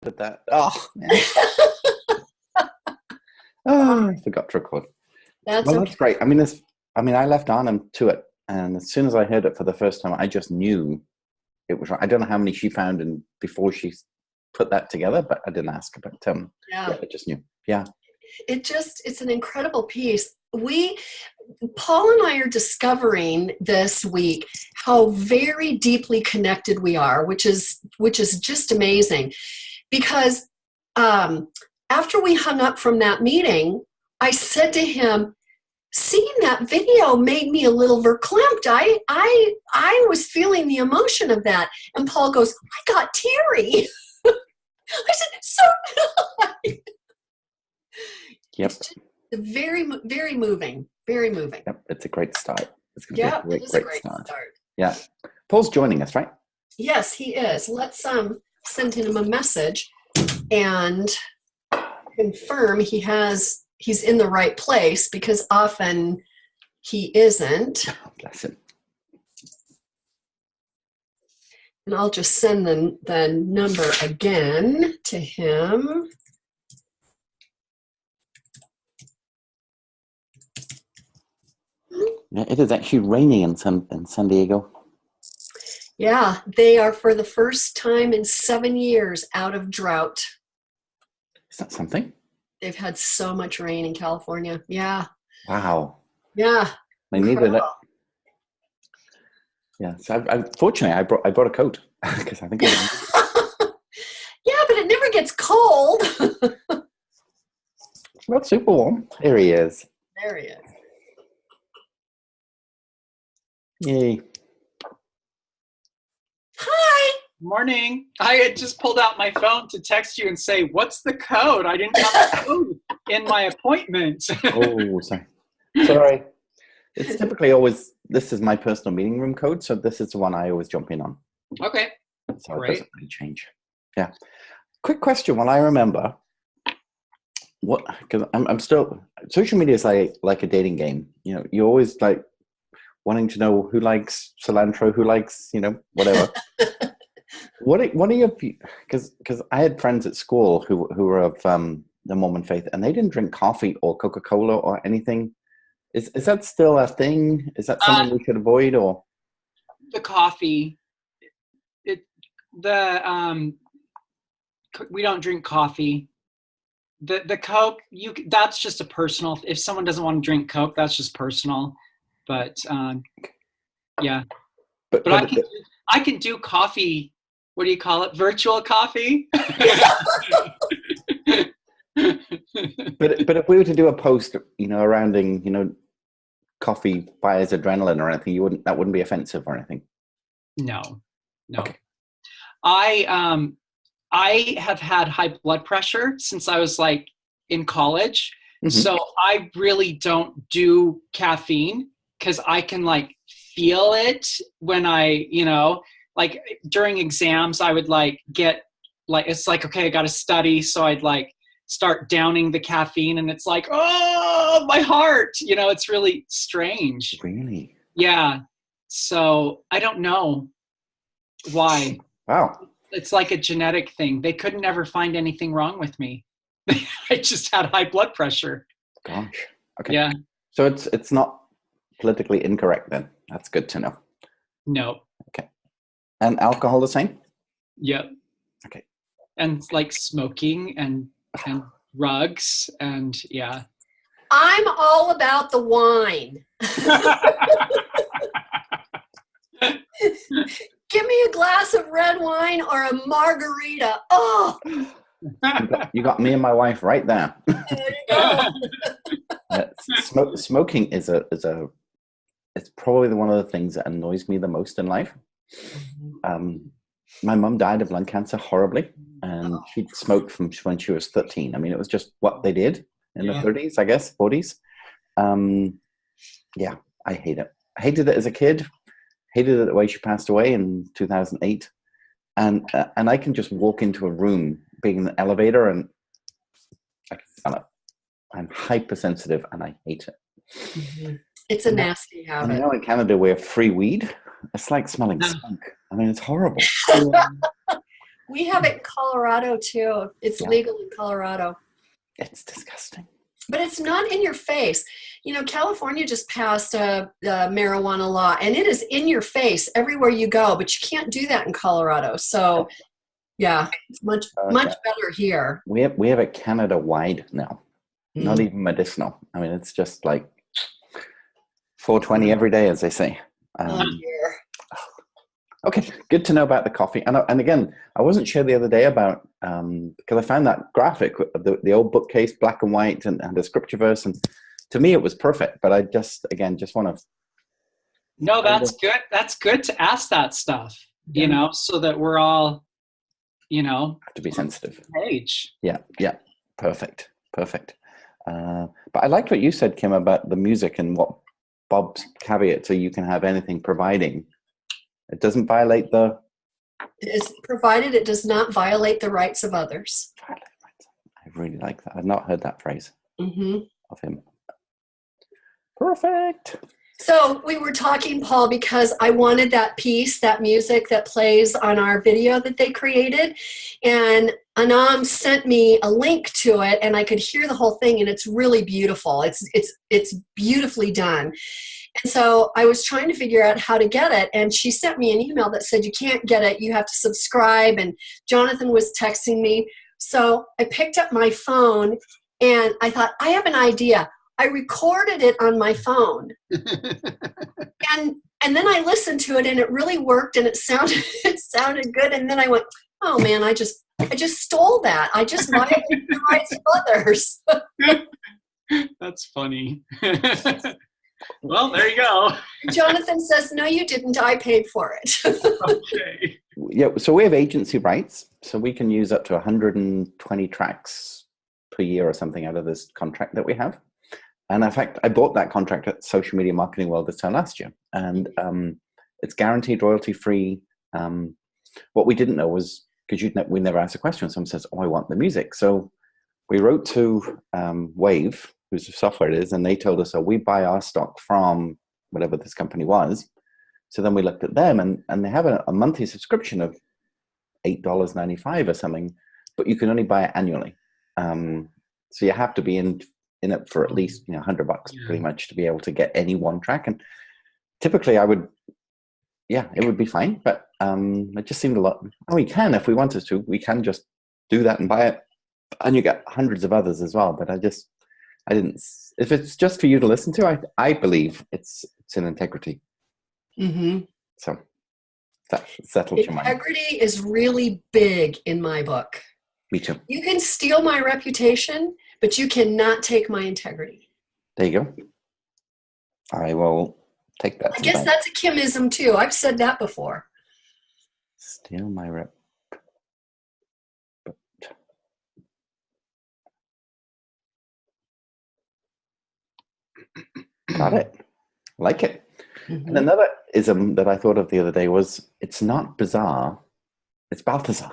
Did that. Oh, man. Oh, I forgot to record. That's Well, okay. that's great. I left Arnhem to it, and as soon as I heard it for the first time, I just knew it was right. I don't know how many she found and before she put that together, but I didn't ask her. But yeah, I just knew. Yeah. It's an incredible piece. Paul and I are discovering this week how very deeply connected we are, which is just amazing. Because after we hung up from that meeting, I said to him, seeing that video made me a little verklempt. I was feeling the emotion of that. And Paul goes, I got teary. I said, so did I. Yep. It's just very, very moving. Very moving. Yep. It's a great start. It's going to be a great start. Yeah. Paul's joining us, right? Yes, he is. Let's send him a message and confirm he's in the right place, because often he isn't. Oh, bless him. And I'll just send the number again to him. Yeah, it is actually raining in San Diego. Yeah, they are for the first time in 7 years out of drought. Is that something? They've had so much rain in California. Yeah. Wow. Yeah. I needed it. Yeah. So fortunately, I brought a coat because I think. Yeah, but it never gets cold. Not super warm. Here he is. There he is. Yay. Hi. Morning. I had just pulled out my phone to text you and say, what's the code? I didn't have a code in my appointment. Oh, sorry. It's typically always, this is my personal meeting room code, so this is the one I always jump in on. Okay. So it doesn't really change. Yeah. Quick question. While I remember, because I'm still, social media is like a dating game. You know, you're always like wanting to know who likes cilantro, who likes, whatever. What are your, because I had friends at school who were of the Mormon faith, and they didn't drink coffee or Coca-Cola or anything. Is that still a thing? Is that something we should avoid, or? The coffee, we don't drink coffee. The Coke, that's just a personal, if someone doesn't want to drink Coke, that's just personal. But yeah, but I can do coffee. What do you call it? Virtual coffee. But if we were to do a post, surrounding, coffee fires adrenaline or anything, that wouldn't be offensive or anything. No. Okay. I have had high blood pressure since I was in college. Mm-hmm. So I really don't do caffeine because I can feel it when I, during exams, I would get it's okay, I got to study. So I'd start downing the caffeine and it's oh, my heart, it's really strange. Really? Yeah. So I don't know why. Wow. It's like a genetic thing. They couldn't ever find anything wrong with me. I just had high blood pressure. Gosh. Okay. Yeah. So it's not politically incorrect then. That's good to know. No. Okay. And alcohol the same? Yep. Okay. And smoking and drugs and yeah. I'm all about the wine. Give me a glass of red wine or a margarita. Oh, you got me and my wife right there. There you go. Smoking is it's probably one of the things that annoys me the most in life. My mum died of lung cancer horribly, and she'd smoked from when she was 13. I mean, it was just what they did in the 30s, I guess, 40s. Yeah, I hate it. I hated it as a kid. Hated it the way she passed away in 2008. And I can just walk into a room, being in the elevator, and I can smell it. I'm hypersensitive, and I hate it. Mm-hmm. It's a nasty habit. And in Canada, we have free weed. It's like smelling skunk. I mean, it's horrible. We have it in Colorado too. It's legal in Colorado. It's disgusting. But it's not in your face. You know, California just passed a marijuana law, and it is in your face everywhere you go, but you can't do that in Colorado. So, yeah, it's much better here. We have it Canada-wide now, not even medicinal. I mean, it's just like 420 every day, as they say. Okay, good to know about the coffee. And again, I wasn't sure the other day about, because I found that graphic, the old bookcase, black and white, and the scripture-verse, and to me it was perfect, but I just want to... No, that's good. That's good to ask that stuff, you know, so that we're all, you know... have to be sensitive. Page. Yeah, perfect. But I liked what you said, Kim, about the music and what Bob's caveat, so you can have anything providing. It doesn't violate the... It's provided it does not violate the rights of others. I really like that. I've not heard that phrase of him. Perfect. So we were talking, Paul, because I wanted that piece, that music that plays on our video that they created. And Anam sent me a link to it, and I could hear the whole thing, and it's really beautiful. It's beautifully done. And so I was trying to figure out how to get it, and she sent me an email that said, you can't get it, you have to subscribe, and Jonathan was texting me. So I picked up my phone, and I thought, I have an idea. I recorded it on my phone, and then I listened to it, and it really worked, and it sounded good, and then I went, oh man, I just stole that. I just violated the rights of others. That's funny. Well, there you go. Jonathan says, no, you didn't. I paid for it. Okay. Yeah, so we have agency rights, so we can use up to 120 tracks per year or something out of this contract that we have. And in fact, I bought that contract at Social Media Marketing World this time last year, and it's guaranteed royalty-free. What we didn't know was, because we never asked a question, someone says, oh, I want the music. So we wrote to Wave, whose software it is, and they told us, oh, we buy our stock from whatever this company was. So then we looked at them, and they have a monthly subscription of $8.95 or something, but you can only buy it annually. So you have to be in it for at least $100 pretty much to be able to get any one track. And typically it would be fine, but it just seemed a lot. Oh, we can, if we wanted to, we can just do that and buy it, and you get hundreds of others as well. But I didn't. If it's just for you to listen to, I believe it's in integrity. So that settles your mind. Integrity is really big in my book. Me too. You can steal my reputation, but you cannot take my integrity. There you go. I will take that. I guess that's a Kimism too. I've said that before. Steal my rep. Got it. Like it. And another ism that I thought of the other day was, it's not bizarre, it's Balthazar.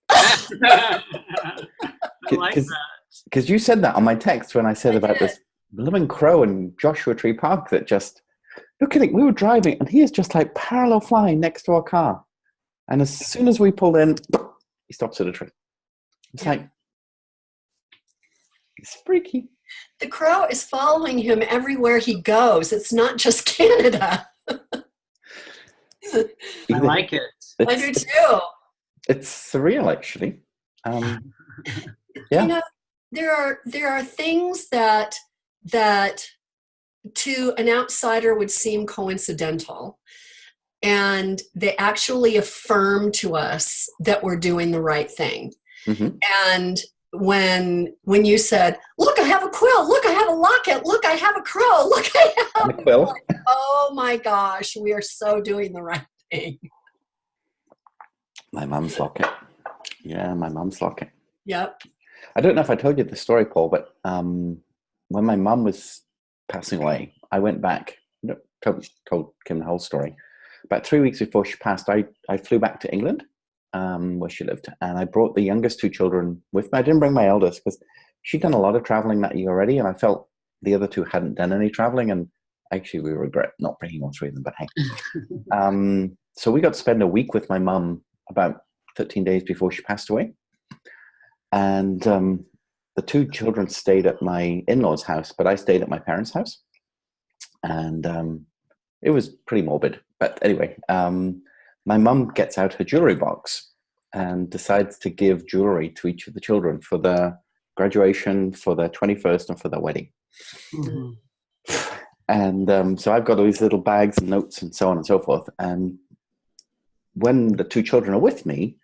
I like that. Because you said that on my text when I said about this blooming crow in Joshua Tree Park that just, look at it, we were driving and he is just like parallel flying next to our car. And as soon as we pulled in, he stops at a tree. It's like, it's freaky. The crow is following him everywhere he goes. It's not just Canada. I like it. I do too. It's surreal, actually. You know, there are things that to an outsider would seem coincidental, and they actually affirm to us that we're doing the right thing. And when you said, look, I have a quill, look, I have a locket, look, I have a crow, look, I have a quill. Like, oh my gosh, we are so doing the right thing. My mum's locket. Yeah, my mum's locket. Yep. I don't know if I told you the story, Paul, but when my mum was passing away, I went back, told Kim the whole story. About 3 weeks before she passed, I flew back to England, where she lived, and I brought the youngest two children with me. I didn't bring my eldest because she'd done a lot of traveling that year already, and I felt the other two hadn't done any traveling, and actually we regret not bringing all three of them, but hey. So we got to spend a week with my mum about 13 days before she passed away. And the two children stayed at my in-laws' house, but I stayed at my parents' house. And it was pretty morbid. But anyway, my mum gets out her jewelry box and decides to give jewelry to each of the children for their graduation, for their 21st, and for their wedding. Mm-hmm. And so I've got all these little bags and notes and so on and so forth. And when the two children are with me,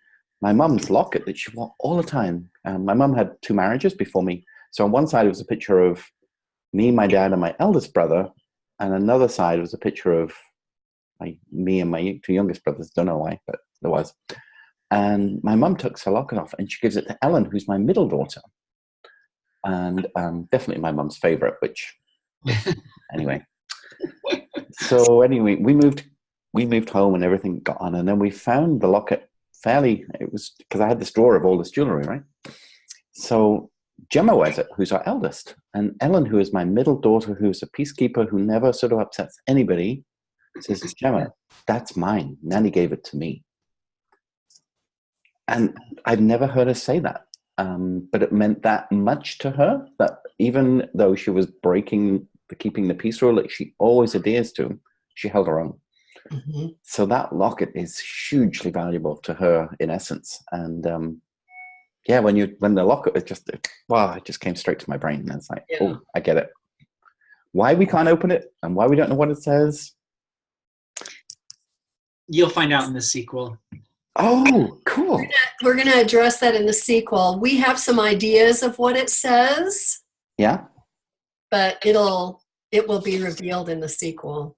my mum's locket that she wore all the time. My mum had 2 marriages before me. So on one side was a picture of me, my dad, and my eldest brother. And another side was a picture of me and my 2 youngest brothers. Don't know why, but there was. And my mum takes her locket off and she gives it to Ellen, who's my middle daughter. And definitely my mum's favorite, which anyway. So anyway, we moved home and everything got on. And then we found the locket it was because I had this drawer of all this jewelry, right? So Gemma wears it, who's our eldest. And Ellen, who is my middle daughter, who's a peacekeeper who never sort of upsets anybody, says, Gemma, that's mine. Nanny gave it to me. And I'd never heard her say that. But it meant that much to her that even though she was breaking the keeping the peace rule that she always adheres to, she held her own. Mm-hmm. So that locket is hugely valuable to her in essence. And when the locket it just came straight to my brain. And it's like, oh, I get it. Why we can't open it and why we don't know what it says. You'll find out in the sequel. Oh, cool. We're gonna address that in the sequel. We have some ideas of what it says. Yeah. But it will be revealed in the sequel.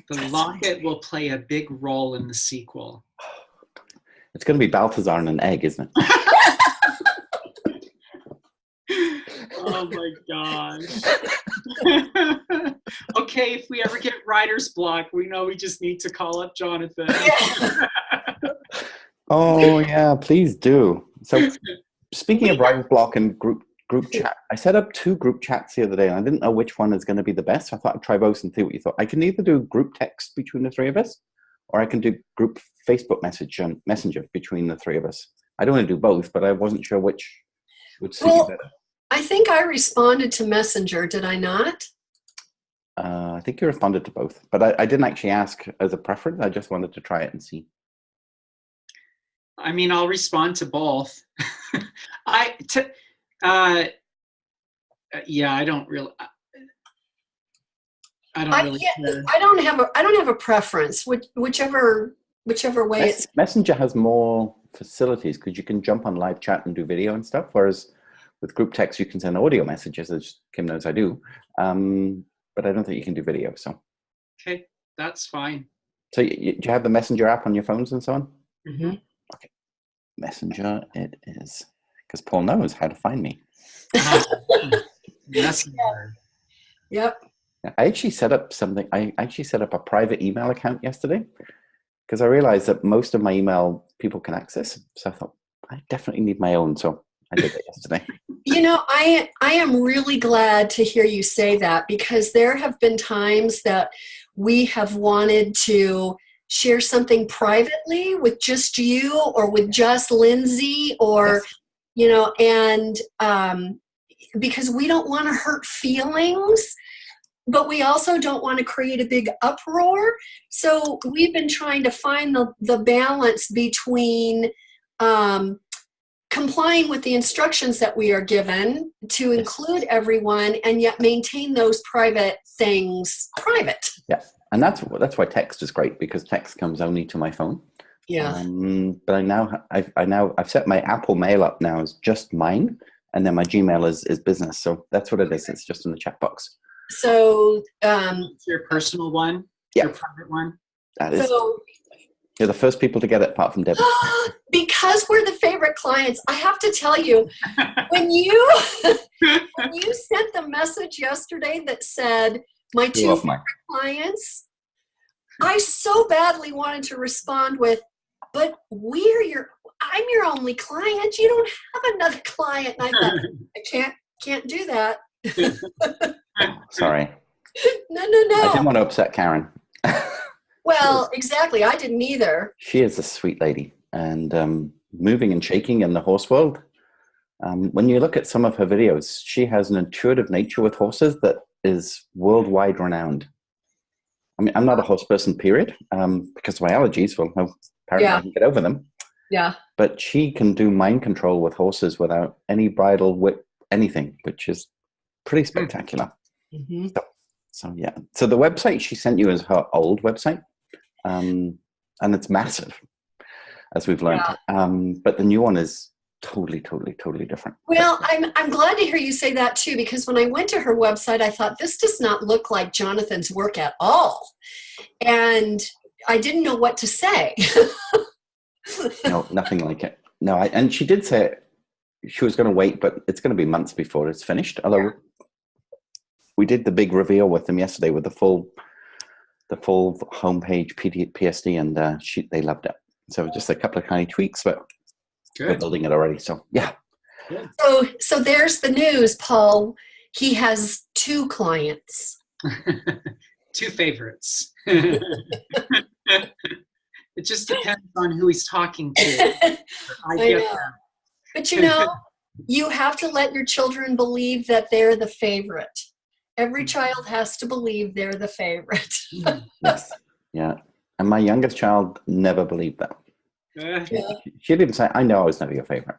The locket will play a big role in the sequel. It's going to be Balthazar and an egg, isn't it? Oh my gosh. Okay, if we ever get writer's block, we know we just need to call up Jonathan. Oh yeah, please do. So speaking of writer's block and group chat, I set up 2 group chats the other day and I didn't know which one is going to be the best. So I thought I'd try both and see what you thought. I can either do group text between the 3 of us or I can do group Facebook messenger between the 3 of us. I don't want to do both, but I wasn't sure which would suit you better. I think I responded to Messenger, did I not? I think you responded to both, but I didn't actually ask as a preference. I just wanted to try it and see. I mean, I'll respond to both. I don't really care. I don't have a preference. Whichever way Messenger has more facilities because you can jump on live chat and do video and stuff, whereas with group text you can send audio messages, as Kim knows I do. But I don't think you can do video. So okay, that's fine. So do you have the Messenger app on your phones and so on? Mm-hmm. Okay, Messenger it is, because Paul knows how to find me. Messenger. Yep. I actually set up something. I actually set up a private email account yesterday because I realized that most of my email people can access. So I thought I definitely need my own. So I did that yesterday. You know, I am really glad to hear you say that because there have been times that we have wanted to share something privately with just you or with just Lindsay or, you know, and because we don't want to hurt feelings, but we also don't want to create a big uproar. So we've been trying to find the balance between complying with the instructions that we are given to include everyone and yet maintain those private things private. Yeah, and that's why text is great because text comes only to my phone. Yeah. But I've set my Apple Mail up now as just mine, and then my Gmail is business. So that's what it is. It's just in the chat box. So it's your personal one, your private one. That is. So, you're the first people to get it, apart from Debbie. Because we're the favorite clients, I have to tell you, when you sent the message yesterday that said my 2 favorite clients, I so badly wanted to respond with, but I'm your only client. You don't have another client. And I thought, I can't do that. Sorry. No. I didn't want to upset Karen. Well, exactly. I didn't either. She is a sweet lady. And moving and shaking in the horse world. When you look at some of her videos, she has an intuitive nature with horses that is worldwide renowned. I mean, I'm not a horse person, period, because of my allergies. Well, no, apparently I can get over them. Yeah. But she can do mind control with horses without any bridle, whip, anything, which is pretty spectacular. Mm-hmm. So yeah. So the website she sent you is her old website, and it's massive, as we've learned. Yeah. But the new one is totally different. Well, I'm glad to hear you say that too, because when I went to her website, I thought this does not look like Jonathan's work at all, and I didn't know what to say. No, nothing like it. No, and she did say she was going to wait, but it's going to be months before it's finished. Although we did the big reveal with them yesterday with the full homepage PSD, and they loved it. So just a couple of tiny tweaks, but we're building it already. So yeah. Good. So there's the news, Paul. He has 2 clients. 2 favorites. It just depends on who he's talking to. I get that. But you have to let your children believe that they're the favorite. Every child has to believe they're the favorite. Yes. Yeah. And my youngest child never believed that. She'd even say, I know I was never your favorite.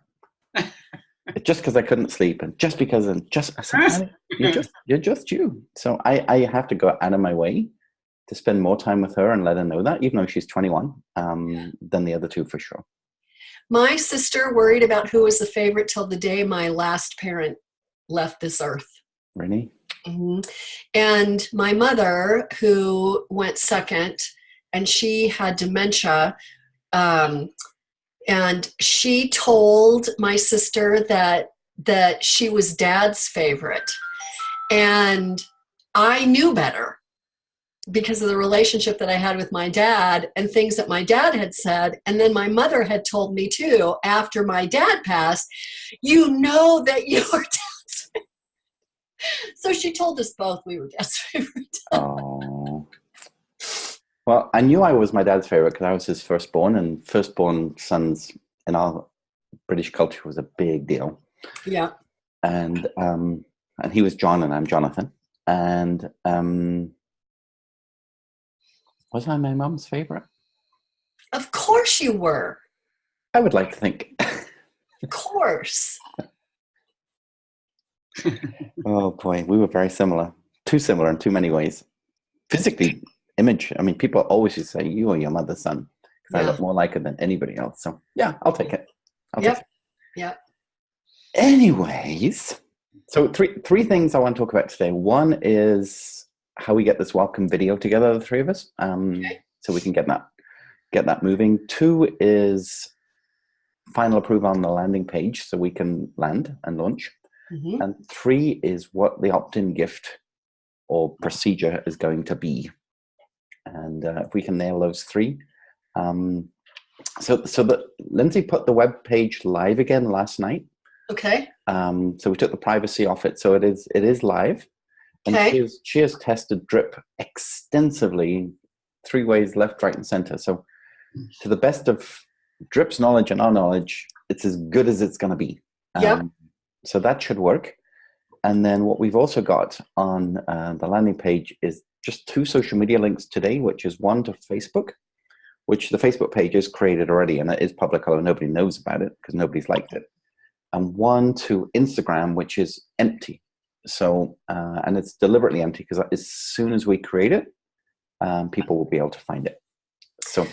Just because I couldn't sleep, and just because, I said, you're just you. So I have to go out of my way to spend more time with her and let her know that, even though she's 21, than the other 2 for sure. My sister worried about who was the favorite till the day my last parent left this earth. Really? Mm-hmm. And my mother, who went second, and she had dementia, and she told my sister that she was Dad's favorite. And I knew better because of the relationship that I had with my dad and things that my dad had said. And then my mother had told me too, after my dad passed, that you're Dad's favorite. So she told us both we were Dad's favorite. Oh. Well, I knew I was my dad's favorite because I was his firstborn, and firstborn sons in our British culture was a big deal. Yeah. And he was John and I'm Jonathan. And was I my mom's favorite? Of course you were. I would like to think. Of course. Oh boy, we were very similar. Too similar in too many ways. Physically, image. I mean, people always used to say, you are your mother's son. Because I look more like her than anybody else. So yeah, I'll take it. Yeah. Anyways, so three things I want to talk about today. One is how we get this welcome video together, the 3 of us, so we can get that moving. 2 is final approval on the landing page so we can land and launch. Mm-hmm. And 3 is what the opt-in gift or procedure is going to be. And if we can nail those 3. So Lindsay put the web page live again last night. Okay. So we took the privacy off it. So it is live. And she has tested drip extensively 3 ways, left, right, and center. So to the best of drip's knowledge and our knowledge, it's as good as it's going to be. So that should work. And then what we've also got on the landing page is just 2 social media links today, which is one to Facebook, which the Facebook page is created already, and it is public, although nobody knows about it because nobody's liked it. And one to Instagram, which is empty. So, and it's deliberately empty because as soon as we create it, people will be able to find it. So.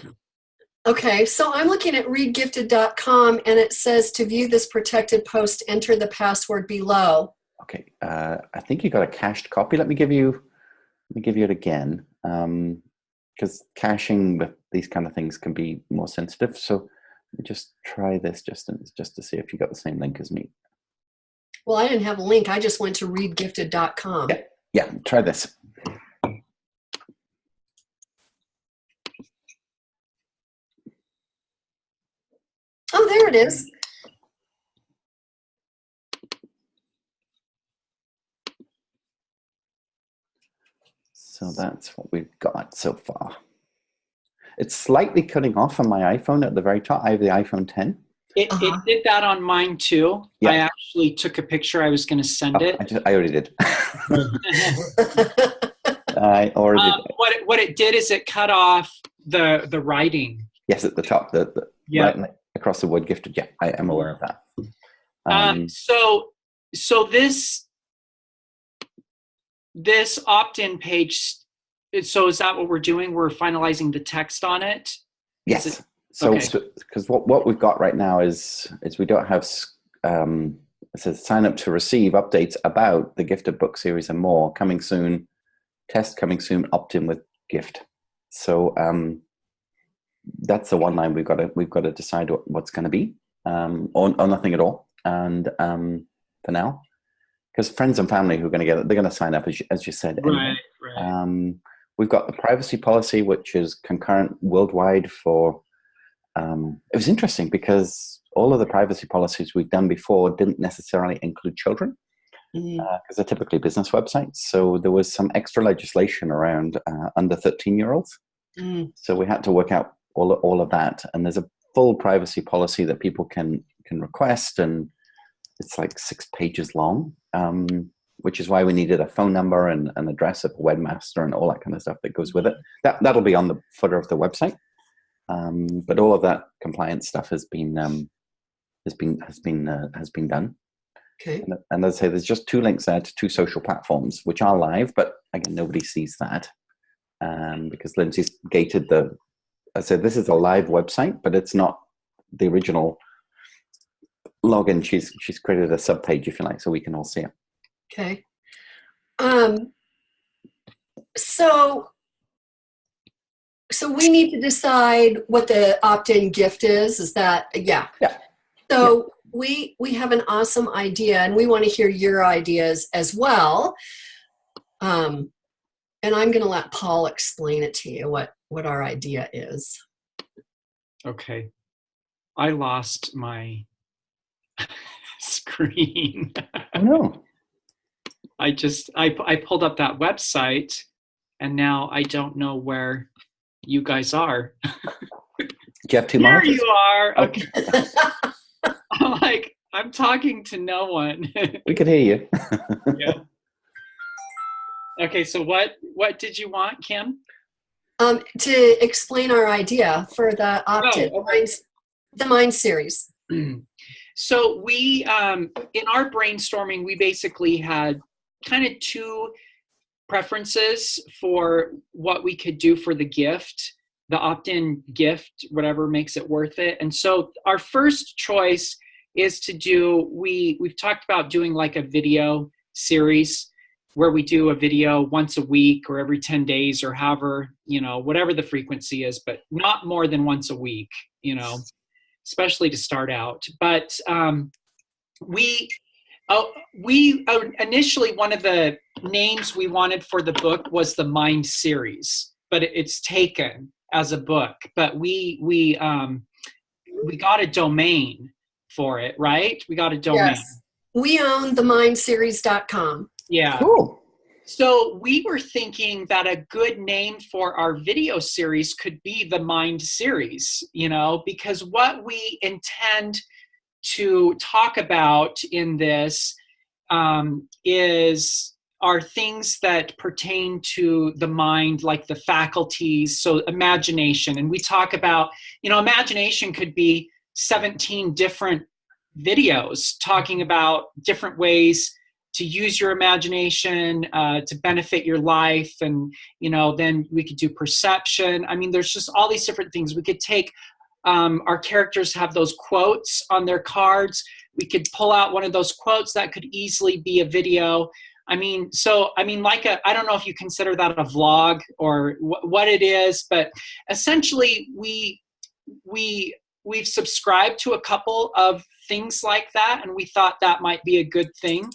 Okay, so I'm looking at readgifted.com, and it says to view this protected post, enter the password below. Okay, I think you got a cached copy. Let me give you it again, because caching with these kind of things can be more sensitive. So let me just try this just to see if you got the same link as me. Well, I didn't have a link. I just went to readgifted.com. Yeah, try this. Oh, there it is. So that's what we've got so far. It's slightly cutting off on my iPhone at the very top. I have the iPhone 10. It did that on mine too. Yeah. I actually took a picture. I was going to send it. I already did. I already did. What it did is it cut off the writing. Yes, at the top, right across the word gifted. Yeah, I am aware of that. So this opt-in page. So is that what we're doing? We're finalizing the text on it. Yes. So because what we've got right now is we don't have it says sign up to receive updates about the gifted book series and more coming soon. Test coming soon. Opt-in with gift. So that's the one line we've got to decide what's going to be, or nothing at all. And for now, because friends and family who are going to get it, they're going to sign up as you said. Anyway. Right. We've got the privacy policy, which is concurrent worldwide for. It was interesting because all of the privacy policies we've done before didn't necessarily include children, because they're typically business websites. So there was some extra legislation around under 13-year-olds. So we had to work out all of that. And there's a full privacy policy that people can request, and it's like 6 pages long, which is why we needed a phone number and an address of a webmaster and all that kind of stuff that goes with it. That'll be on the footer of the website. But all of that compliance stuff has been done. Okay. And as I say, there's just 2 links there to 2 social platforms, which are live, but again, nobody sees that because Lindsay's gated I said this is a live website, but it's not the original login. She's created a subpage, if you like, so we can all see it. Okay. So we need to decide what the opt-in gift is. Is that yeah? Yeah. So we have an awesome idea, and we want to hear your ideas as well. And I'm going to let Paul explain it to you what our idea is. Okay. I lost my screen. Oh no. I pulled up that website, and now I don't know where you guys are. Do you have 2 There monitors? you are. Oh. Okay. I'm like, I'm talking to no one. We could hear you. Yeah. Okay, so what did you want, Kim? To explain our idea for the opt-in, the Mind series. So we, in our brainstorming, we basically had kind of 2 preferences for what we could do for the gift, the opt-in gift, whatever makes it worth it. And so our first choice is to do, we've talked about doing like a video series where we do a video once a week or every 10 days or however, whatever the frequency is, but not more than once a week, especially to start out. But we initially, one of the names we wanted for the book was the Mind series, but it's taken as a book. But we got a domain for it, right? We got a domain. Yes. We own themindseries.com. Yeah. Cool. So we were thinking that a good name for our video series could be the Mind series, because what we intend to talk about in this are things that pertain to the mind, like the faculties, so imagination. And we talk about, imagination could be 17 different videos talking about different ways to use your imagination to benefit your life. And, then we could do perception. I mean, there's just all these different things. We could take our characters have those quotes on their cards. We could pull out one of those quotes that could easily be a video. I don't know if you consider that a vlog or what it is, but essentially we've subscribed to a couple of things like that, and we thought that might be a good thing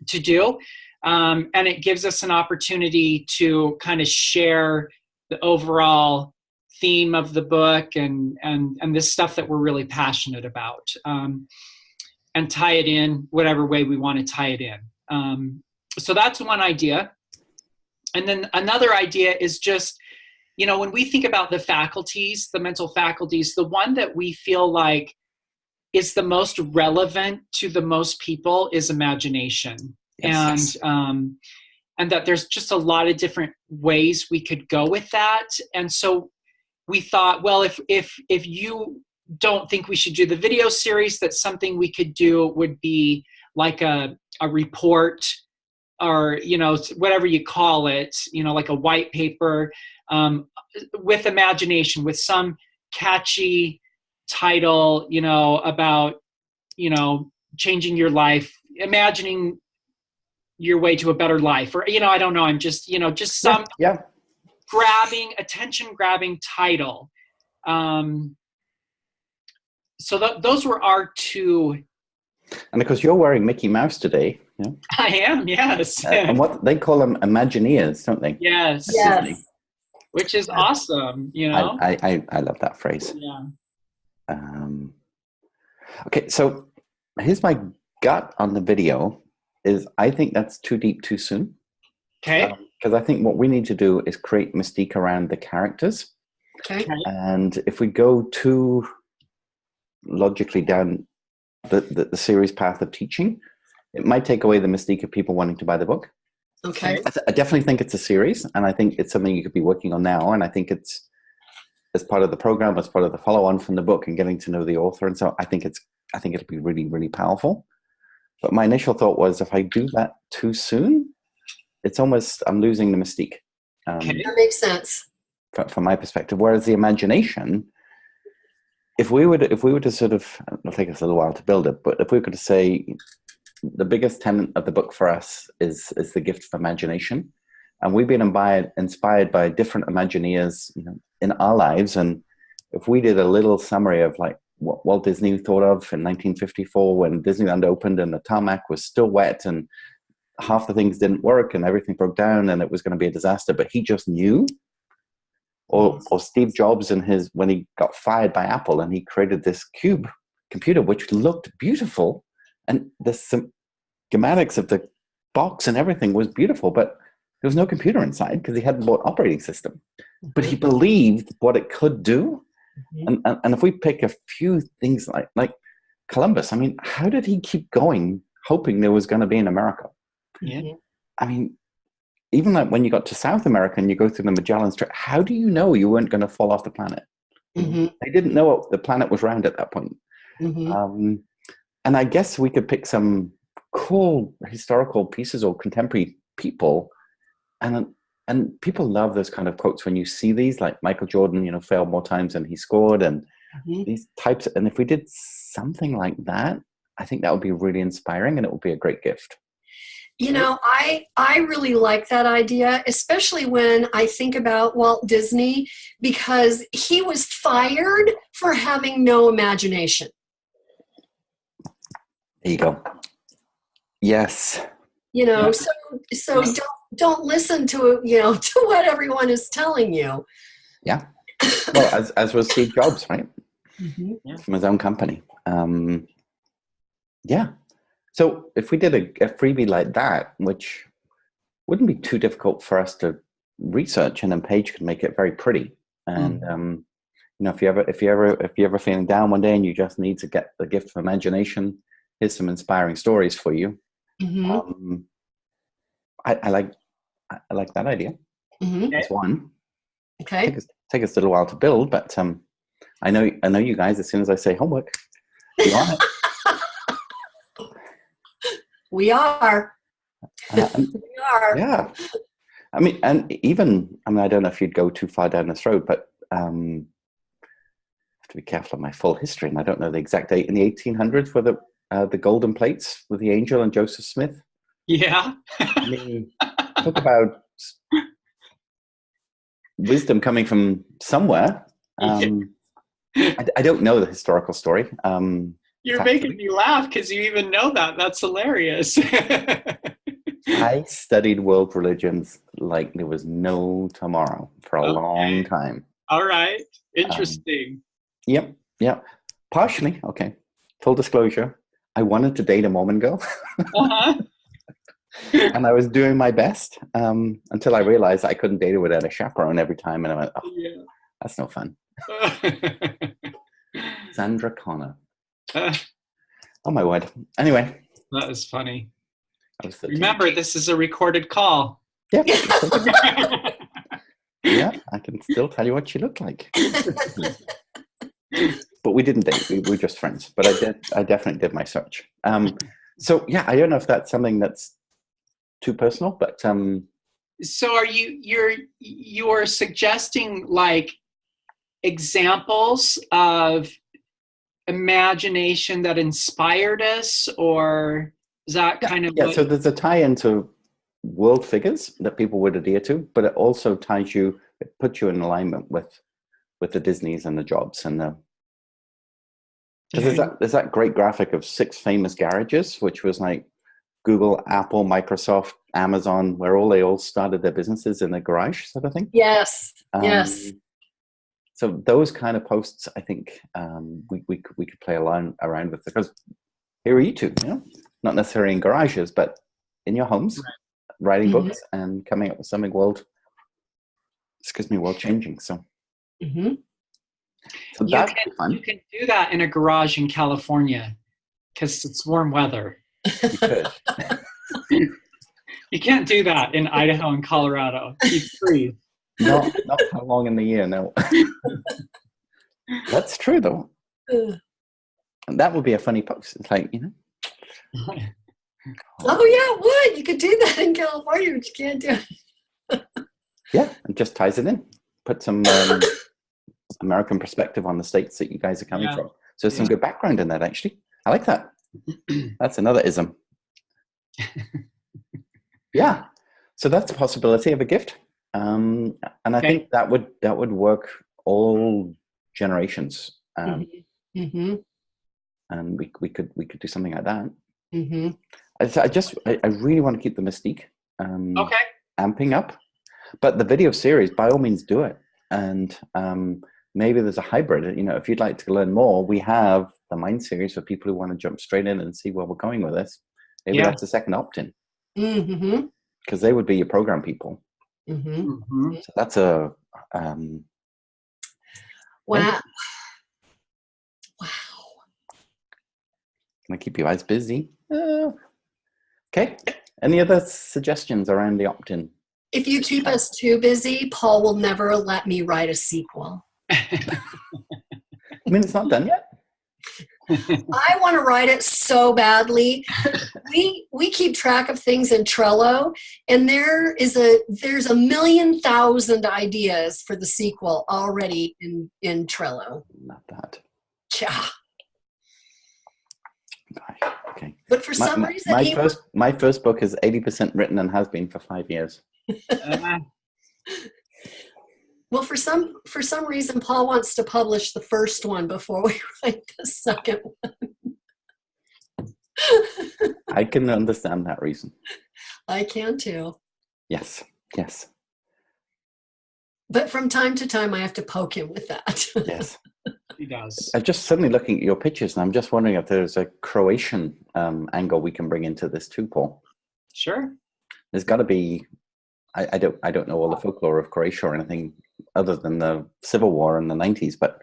to do. And it gives us an opportunity to kind of share the overall theme of the book and this stuff that we're really passionate about, and tie it in whatever way we want to tie it in. So that's one idea. And then another idea is just, when we think about the faculties, the mental faculties, the one that we feel like is the most relevant to the most people is imagination. Yes. And that there's just a lot of different ways we could go with that. And so we thought, well, if you don't think we should do the video series, that something we could do would be like a report, or, you know, whatever you call it, you know, like a white paper, with imagination, with some catchy title, you know, about, you know, changing your life, imagining your way to a better life, or, you know, I don't know. I'm just, you know, just some attention grabbing title. So those were our two. And because you're wearing Mickey Mouse today. Yeah. I am, yes. And what they call them, Imagineers, don't they? Yes. Yes. Which is awesome, you know? I love that phrase. Yeah. Okay, so here's my gut on the video is I think that's too deep too soon. Okay. Because I think what we need to do is create mystique around the characters. Okay. And if we go too logically down the series path of teaching, it might take away the mystique of people wanting to buy the book. Okay. I definitely think it's a series, and I think it's something you could be working on now, and I think it's as part of the program, as part of the follow-on from the book and getting to know the author. And so I think it'll be really, really powerful. But my initial thought was, if I do that too soon, it's almost, I'm losing the mystique. That makes sense. From my perspective. Whereas the imagination, if we were to sort of, it'll take us a little while to build it, but if we were to say the biggest tenet of the book for us is the gift of imagination. And we've been inspired by different Imagineers, you know, in our lives. And if we did a little summary of like what Walt Disney thought of in 1954 when Disneyland opened and the tarmac was still wet and half the things didn't work and everything broke down and it was going to be a disaster, but he just knew. Or Steve Jobs when he got fired by Apple and he created this cube computer which looked beautiful, and the schematics of the box and everything was beautiful, but there was no computer inside because he hadn't bought operating system. But he believed what it could do. And if we pick a few things like Columbus, I mean, how did he keep going hoping there was going to be an America? Yeah. I mean, even like when you got to South America and you go through the Magellan Strait, how do you know you weren't going to fall off the planet? They didn't know the planet was round at that point. And I guess we could pick some cool historical pieces or contemporary people, and people love those kind of quotes when you see these, like Michael Jordan, you know, failed more times than he scored, and these types. And if we did something like that, I think that would be really inspiring, and it would be a great gift. You know, I really like that idea, especially when I think about Walt Disney, because he was fired for having no imagination. There you go. Yes. You know, so don't listen to, you know, to what everyone is telling you. Yeah. Well, as was Steve Jobs, right? From his own company. Yeah. So if we did a freebie like that, which wouldn't be too difficult for us to research, and then Paige could make it very pretty. And you know, if you're ever feeling down one day and you just need to get the gift of imagination, here's some inspiring stories for you. I like that idea. That's one. Okay. Take us a little while to build, but I know you guys. As soon as I say homework, you on it. We are. We are. Yeah. I mean, I don't know if you'd go too far down this road, but I have to be careful of my full history, and I don't know the exact date. In the 1800s, were the golden plates with the angel and Joseph Smith? Yeah. I mean, talk about wisdom coming from somewhere. I don't know the historical story. You're making me laugh because you even know that. That's hilarious. I studied world religions like there was no tomorrow for a long time. All right. Interesting. Yep. Partially. Okay. Full disclosure. I wanted to date a Mormon girl. And I was doing my best until I realized I couldn't date her without a chaperone every time. And I went, that's no fun. Sandra Connor. Uh, Oh my word. Anyway, that is funny. I was 13. Remember, this is a recorded call. Yeah. Yeah, I can still tell you what she looked like. But we didn't date. We were just friends. But I definitely did my search. So yeah, I don't know if that's something that's too personal, but So are you're suggesting like examples of imagination that inspired us, or is that kind of yeah. So there's a tie into world figures that people would adhere to, but it also ties you, it puts you in alignment with the Disneys and the Jobs and the, because there's that great graphic of 6 famous garages, which was like Google, Apple, Microsoft, Amazon, where they all started their businesses in a garage sort of thing. Yes. Yes. So those kind of posts, I think we could play around with, because here are you two, not necessarily in garages, but in your homes, writing books and coming up with something world changing. So, so that's fun. You can do that in a garage in California because it's warm weather. You could. You can't do that in Idaho and Colorado. You freeze. Not how long in the year, no. That's true, though. And that would be a funny post. It's like, Oh, yeah, it would. You could do that in California, but you can't do it. Yeah, it just ties it in. Put some American perspective on the states that you guys are coming from. So some good background in that, actually. I like that. That's another ism. Yeah. So that's a possibility of a gift. And I think that would work all generations. And we could do something like that. I really want to keep the mystique amping up. But the video series, by all means, do it. And maybe there's a hybrid. If you'd like to learn more, we have the Mind series for people who want to jump straight in and see where we're going with this. Maybe that's the second opt-in. Because they would be your program people. So that's a... wow. Can I keep your eyes busy? Okay. Any other suggestions around the opt-in? If you keep us too busy, Paul will never let me write a sequel. I mean, it's not done yet. I want to write it so badly. We keep track of things in Trello, and there's a 1,000,000 ideas for the sequel already in Trello. Not bad. Yeah. Okay. But for some reason, my first book is 80% written and has been for 5 years. Well, for some reason, Paul wants to publish the first one before we write the second one. I can understand that reason. I can too. Yes. But from time to time, I have to poke him with that. Yes. He does. I'm just suddenly looking at your pictures, and I'm just wondering if there's a Croatian angle we can bring into this too, Paul. Sure. There's got to be. I don't know all the folklore of Croatia or anything other than the civil war in the 90s, but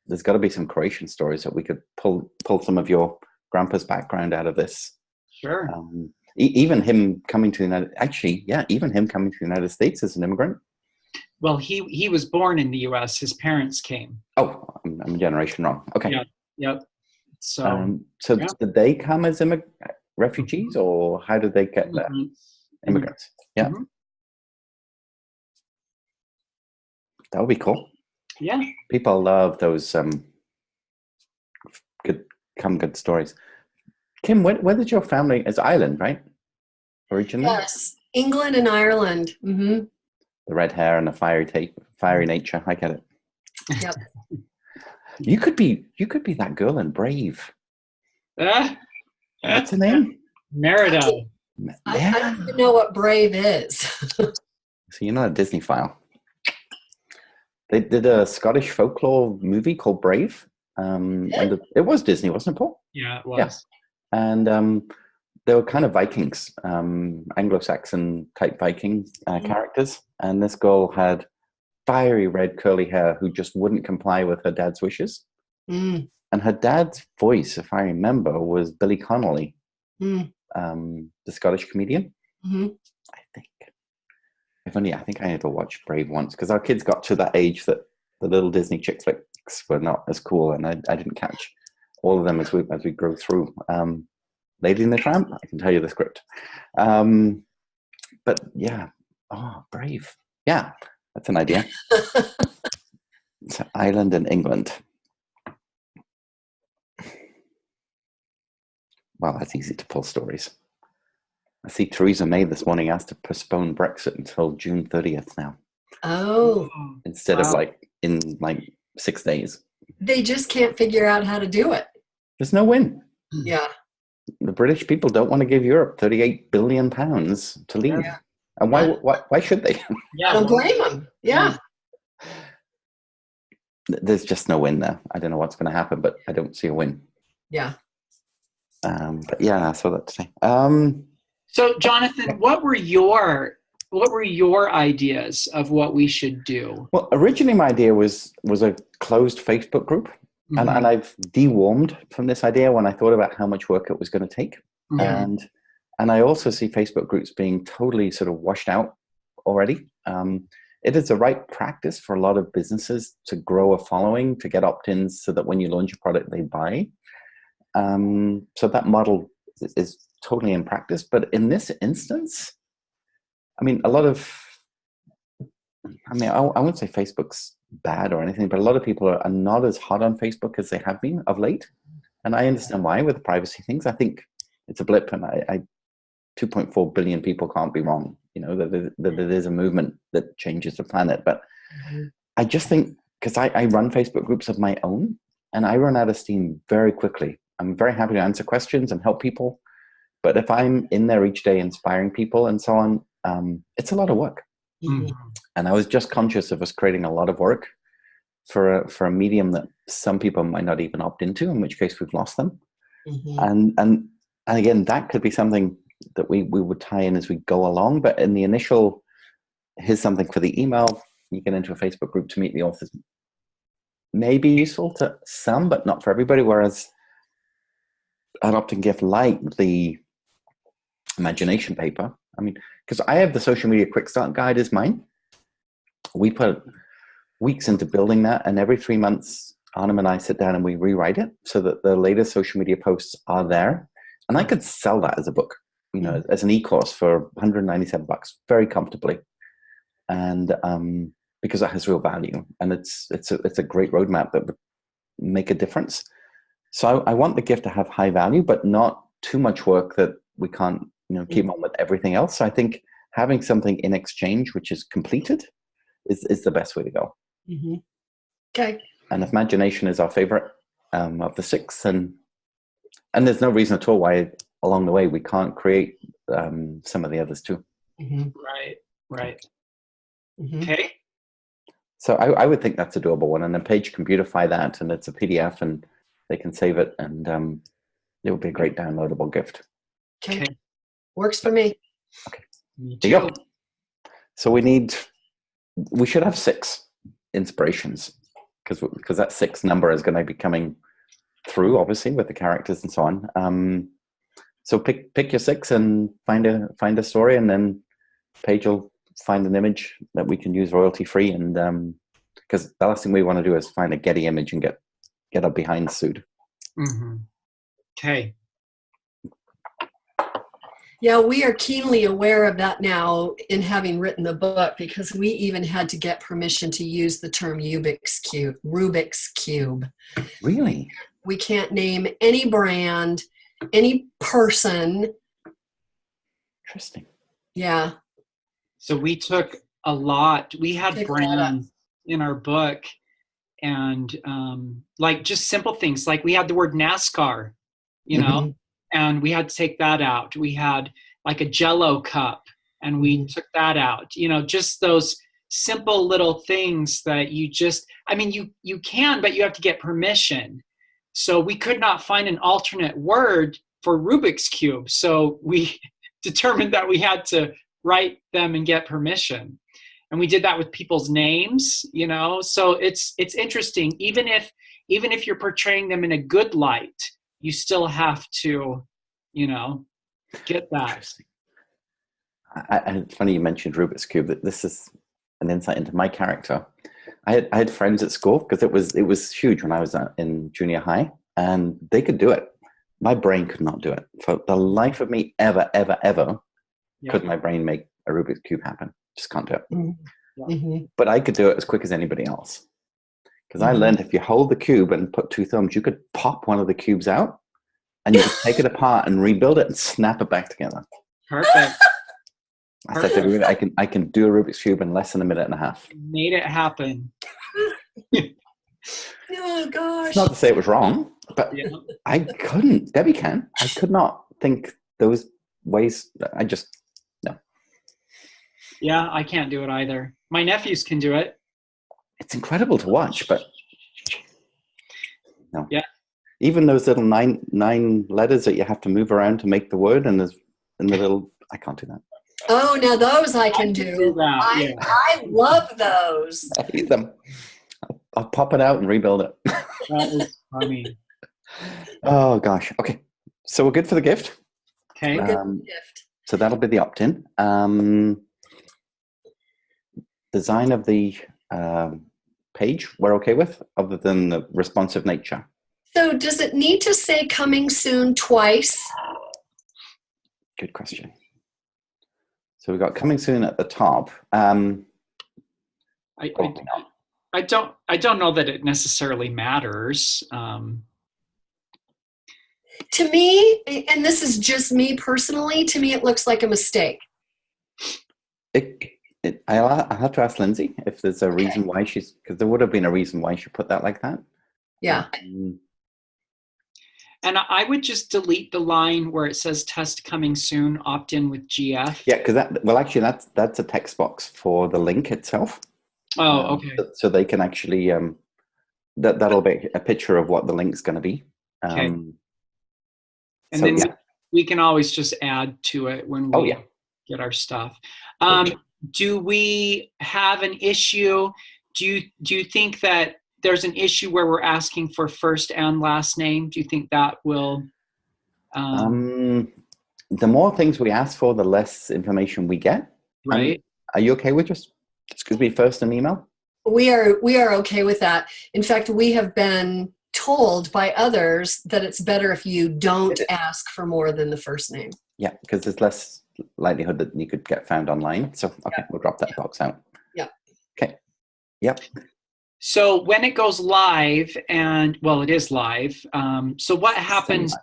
there's got to be some Croatian stories that we could pull some of your grandpa's background out of this. Sure. Even him coming to the United States as an immigrant. Well, he was born in the U.S. His parents came. Oh, I'm a generation wrong. Okay. Yeah. Yep. So. Did they come as refugees, or how did they get there? Immigrants. Yeah. That would be cool. Yeah. People love those good stories. Kim, where did your family? Is Ireland, right? Originally? Yes, England and Ireland. The red hair and the fiery nature. I get it. Yep. You could be that girl in Brave. What's her name? Merida. I don't even know what Brave is. So you're not a Disney file. They did a Scottish folklore movie called Brave. And it was Disney, wasn't it, Paul? Yeah, it was. Yeah. And they were kind of Vikings, Anglo-Saxon type Viking characters. And this girl had fiery red curly hair who just wouldn't comply with her dad's wishes. and her dad's voice, if I remember, was Billy Connolly, Mm. The Scottish comedian. Mm-hmm. I think. I think I had to watch Brave once because our kids got to that age that the little Disney chick flicks were not as cool, and I didn't catch all of them as we grow through. Lady and the Tramp, I can tell you the script. But yeah, Brave. Yeah, that's an idea. It's an island in England. Well, that's easy to pull stories. I see Theresa May this morning asked to postpone Brexit until June 30th now. Oh. Instead of in 6 days. They just can't figure out how to do it. There's no win. Yeah. The British people don't want to give Europe £38 billion to leave. Yeah. And why should they? I don't blame them. Yeah. There's just no win there. I don't know what's going to happen, but I don't see a win. Yeah. But yeah, I saw that today. So, Jonathan, what were your ideas of what we should do? Well, originally my idea was a closed Facebook group, Mm-hmm. and I've dewormed from this idea when I thought about how much work it was going to take, Mm-hmm. and I also see Facebook groups being totally sort of washed out already. It is the right practice for a lot of businesses to grow a following, to get opt-ins, so that when you launch a product, they buy. So that model is totally in practice, but in this instance, I mean, I wouldn't say Facebook's bad or anything, but a lot of people are not as hot on Facebook as they have been of late. And I understand why with the privacy things. I think it's a blip, and 2.4 billion people can't be wrong. You know, that there is a movement that changes the planet. But I just think, because I run Facebook groups of my own, and I run out of steam very quickly. I'm very happy to answer questions and help people. But if I'm in there each day inspiring people and so on, it's a lot of work. Mm-hmm. And I was just conscious of us creating a lot of work for a medium that some people might not even opt into, in which case we've lost them. Mm-hmm. And again, that could be something that we would tie in as we go along. But in the initial, here's something for the email, you get into a Facebook group to meet the authors, may be useful to some, but not for everybody. Whereas an opt-in gift like the imagination paper, I mean, because I have the social media quick start guide as mine. We put weeks into building that, and every 3 months, Arnhem and I sit down and we rewrite it so that the latest social media posts are there. And I could sell that as a book, you know, as an e-course for $197 very comfortably. And because that has real value, and it's a great roadmap that would make a difference. So I want the gift to have high value, but not too much work that we can't, keep on with everything else. So I think having something in exchange which is completed is the best way to go. Mm-hmm. Okay. And if imagination is our favorite of the 6, and there's no reason at all why along the way we can't create some of the others too. Mm-hmm. Right. Mm-hmm. Okay. So I would think that's a doable one, and then Paige can beautify that, and it's a PDF, and they can save it, and it would be a great downloadable gift. Okay. Works for me. Okay. Me There you go. too. So we should have 6 inspirations, because that 6 number is going to be coming through, obviously, with the characters and so on. So pick your 6 and find a story, and then Paige will find an image that we can use royalty free. And because the last thing we want to do is find a Getty image and get our behind sued. Mm-hmm. Okay. Yeah, we are keenly aware of that now in having written the book, because we even had to get permission to use the term Rubik's Cube. Really? We can't name any brand, any person. Interesting. Yeah. So we took a lot. We had Pick that brands in our book, and like just simple things, like we had the word NASCAR, Mhm. and we had to take that out. We had like a Jell-O cup, and we took that out. Just those simple little things that you can, but you have to get permission. So we could not find an alternate word for Rubik's Cube. So we determined that we had to write them and get permission. And we did that with people's names, so it's interesting. Even if even if you're portraying them in a good light, you still have to, get that. It's funny you mentioned Rubik's Cube. That this is an insight into my character. I had friends at school because it was huge when I was in junior high, and they could do it. My brain could not do it. For the life of me, ever could my brain make a Rubik's Cube happen. Just can't do it. Mm-hmm. But I could do it as quick as anybody else. Because I learned if you hold the cube and put two thumbs, you could pop one of the cubes out and you just take it apart and rebuild it and snap it back together. Perfect. I said to everybody, I can do a Rubik's Cube in less than a minute and a half. Made it happen. Oh, gosh. It's not to say it was wrong, but I couldn't. Debbie can. I could not think those ways. I just, no. Yeah, I can't do it either. My nephews can do it. It's incredible to watch, but no. Yeah. Even those little nine letters that you have to move around to make the word, and the little, I can't do that. Oh, now those I can do. That, I love those. I hate them. I'll pop it out and rebuild it. That is funny. Oh gosh. Okay. So we're good for the gift. Okay. Gift. So that'll be the opt-in. Design of the page we're okay with, other than the responsive nature. So does it need to say coming soon twice? Good question. So we've got coming soon at the top. I don't know that it necessarily matters. To me, and this is just me personally, to me it looks like a mistake. I'll have to ask Lindsay if there's a reason why because there would have been a reason why she put that like that. Yeah. And I would just delete the line where it says test coming soon, opt in with GF. Yeah, because that's a text box for the link itself. Oh, okay. So they can actually, that'll be a picture of what the link's going to be. Okay. And so, then yeah. we can always just add to it when we get our stuff. Do we have an issue? Do you think that there's an issue where we're asking for first and last name? Do you think that will? The more things we ask for, the less information we get. Right. Are you okay with just excuse me, first and email? We are okay with that. In fact, we have been told by others that it's better if you don't ask for more than the first name. Yeah, because there's less likelihood that you could get found online. So, okay, we'll drop that box out. Yeah. Okay. Yep. So when it goes live, and well, it is live. So what happens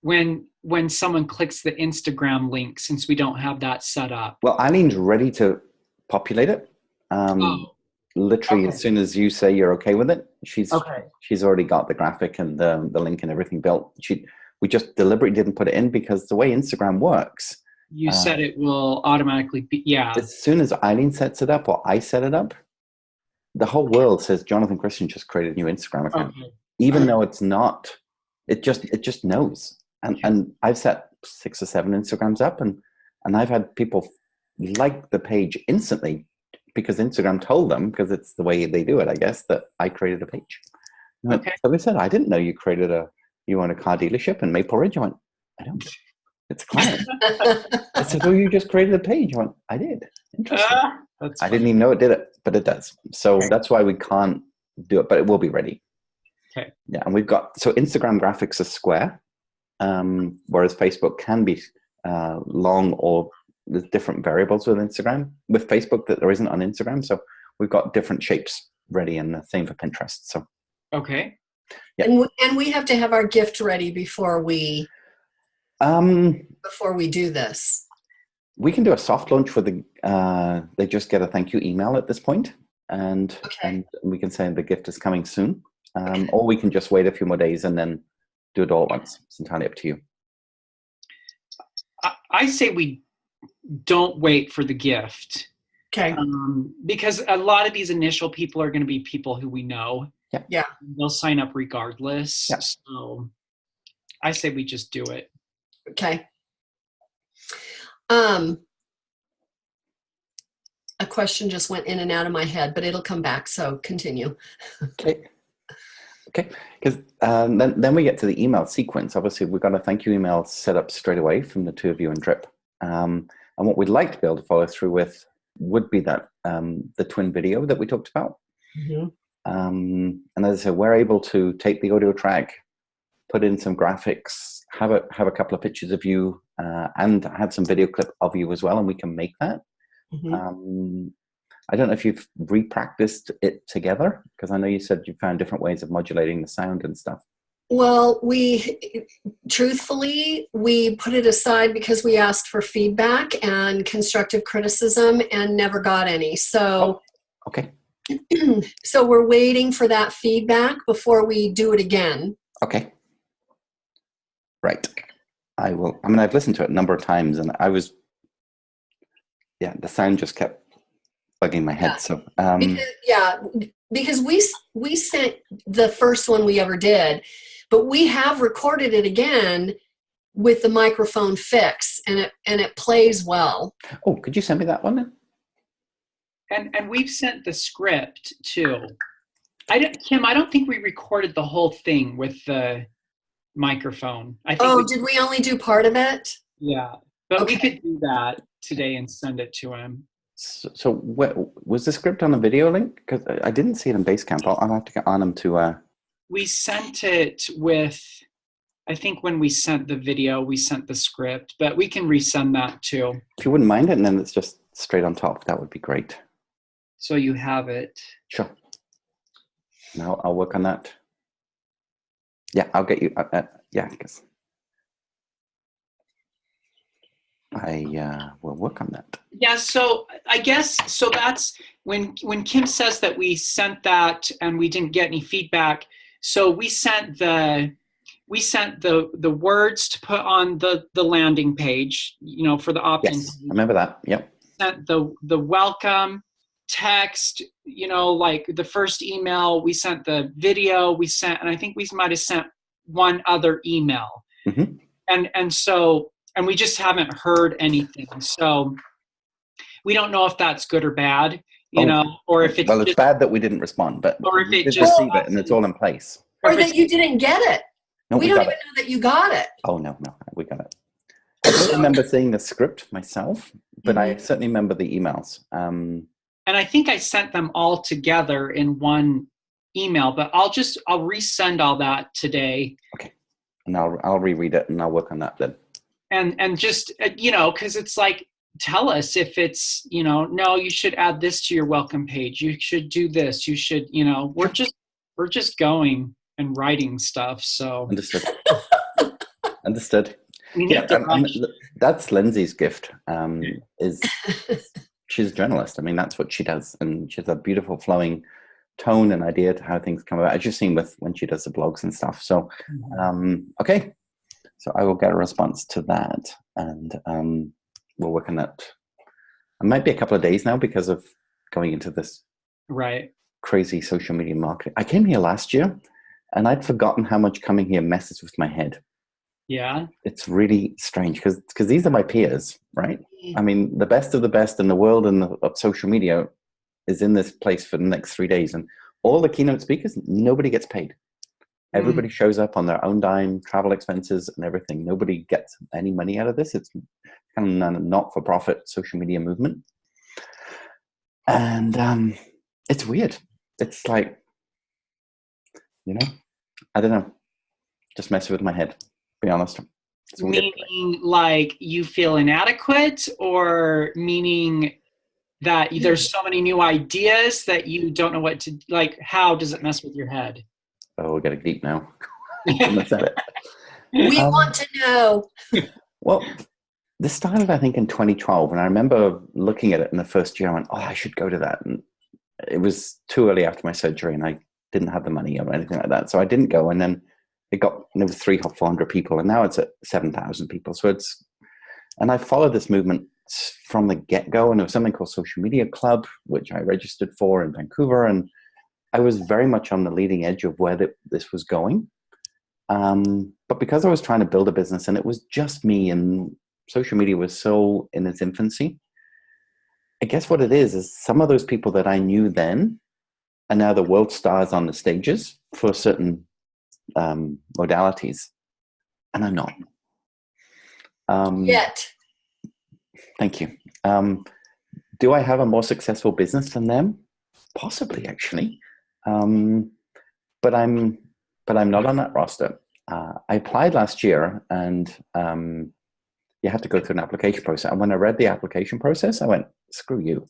when someone clicks the Instagram link, since we don't have that set up? Well, Eileen's ready to populate it. Literally, as soon as you say you're okay with it, she's already got the graphic and the link and everything built. We just deliberately didn't put it in because the way Instagram works, you said it will automatically be, as soon as Eileen sets it up or I set it up, the whole world says Jonathan Christian just created a new Instagram account, even though it's not. It just knows. And I've set 6 or 7 Instagrams up, and I've had people like the page instantly because Instagram told them, because it's the way they do it, I guess, that I created a page. Okay. So they said, I didn't know you own a car dealership in Maple Ridge. I went, I don't. It's a client. I said, well, you just created a page. I went, I did. Interesting. I didn't even know it did it, but it does. So that's why we can't do it, but it will be ready. Okay. Yeah, and we've got, so Instagram graphics are square, whereas Facebook can be long, or there's different variables with Instagram. With Facebook that there isn't on Instagram. So we've got different shapes ready, and the same for Pinterest. So. Okay. Yeah. And we have to have our gift ready before we do this. We can do a soft launch where they just get a thank you email at this point, and we can say the gift is coming soon, or we can just wait a few more days and then do it all at once. It's entirely up to you. I say we don't wait for the gift. Okay. Because a lot of these initial people are going to be people who we know. Yeah. They'll sign up regardless. Yeah. So I say we just do it. Okay. A question just went in and out of my head, but it'll come back. So continue. Okay. Okay, because then we get to the email sequence. Obviously, we've got a thank you email set up straight away from the two of you and Drip. And what we'd like to be able to follow through with would be that the twin video that we talked about. Mm-hmm. And as I said, we're able to take the audio track, put in some graphics, have a couple of pictures of you, and had some video clip of you as well, and we can make that. Mm-hmm. I don't know if you've re-practiced it together, because I know you said you found different ways of modulating the sound and stuff. Well, truthfully, we put it aside because we asked for feedback and constructive criticism and never got any. So, okay. So we're waiting for that feedback before we do it again. Okay. Right. I will. I mean, I've listened to it a number of times, and the sound just kept bugging my head. Yeah. So, because we sent the first one we ever did, but we have recorded it again with the microphone fix, and it plays well. Oh, could you send me that one then? And we've sent the script too. Kim, I don't think we recorded the whole thing with the microphone. Did we only do part of it? Yeah, but okay. We could do that today and send it to him. So was the script on a video link? Because I didn't see it in Basecamp. I'll have to get on them to... We sent it with... I think when we sent the video, we sent the script, but we can resend that too. If you wouldn't mind it, and then it's just straight on top, that would be great. So you have it. Sure. Now I'll work on that. Yeah, I'll get you... because I will work on that. Yeah, so I guess, so that's when Kim says that we sent that and we didn't get any feedback. So we sent the words to put on the landing page, for the optin. Yes, I remember that. Yep. Sent the welcome text, like the first email. We sent the video. And I think we might have sent one other email. Mm-hmm. And we just haven't heard anything. So we don't know if that's good or bad, or if it's... Well, it's bad that we didn't respond, but or if we it did just receive it and it's all in place. Or that you didn't get it. No, we don't even know that you got it. Oh, no, we got it. I don't remember seeing the script myself, but I certainly remember the emails. And I think I sent them all together in one email, but I'll resend all that today. Okay. And I'll reread it and I'll work on that then. And just, because it's like, tell us if it's, no, you should add this to your welcome page. You should do this. You should, we're just going and writing stuff. So Understood. That's Lindsay's gift. She's a journalist. I mean, that's what she does, and she has a beautiful flowing tone and idea to how things come about, as you've seen with when she does the blogs and stuff. So, okay. So I will get a response to that, and we'll work on that. It might be a couple of days now because of going into this crazy social media marketing. I came here last year, and I'd forgotten how much coming here messes with my head. Yeah. It's really strange because these are my peers, right? I mean, the best of the best in the world of social media is in this place for the next 3 days, and all the keynote speakers, nobody gets paid. Everybody shows up on their own dime, travel expenses and everything. Nobody gets any money out of this. It's kind of a not-for-profit social media movement. And it's weird. It's like, I don't know. Just messing with my head, to be honest. Meaning like you feel inadequate, or meaning that there's so many new ideas that you don't know what to, like, how does it mess with your head? Oh, we're getting deep now. I said it. We want to know. Well, this started, I think, in 2012. And I remember looking at it in the first year. I went, I should go to that. And it was too early after my surgery, and I didn't have the money or anything like that. So I didn't go. And then there was 300 or 400 people. And now it's at 7,000 people. And I followed this movement from the get-go. And there was something called Social Media Club, which I registered for in Vancouver. And I was very much on the leading edge of where this was going. But because I was trying to build a business and it was just me and social media was so in its infancy, I guess what it is some of those people that I knew then are now the world stars on the stages for certain modalities, and I'm not. Yet. Thank you. Do I have a more successful business than them? Possibly, actually. But I'm not on that roster. I applied last year, and you have to go through an application process. And when I read the application process, I went, screw you.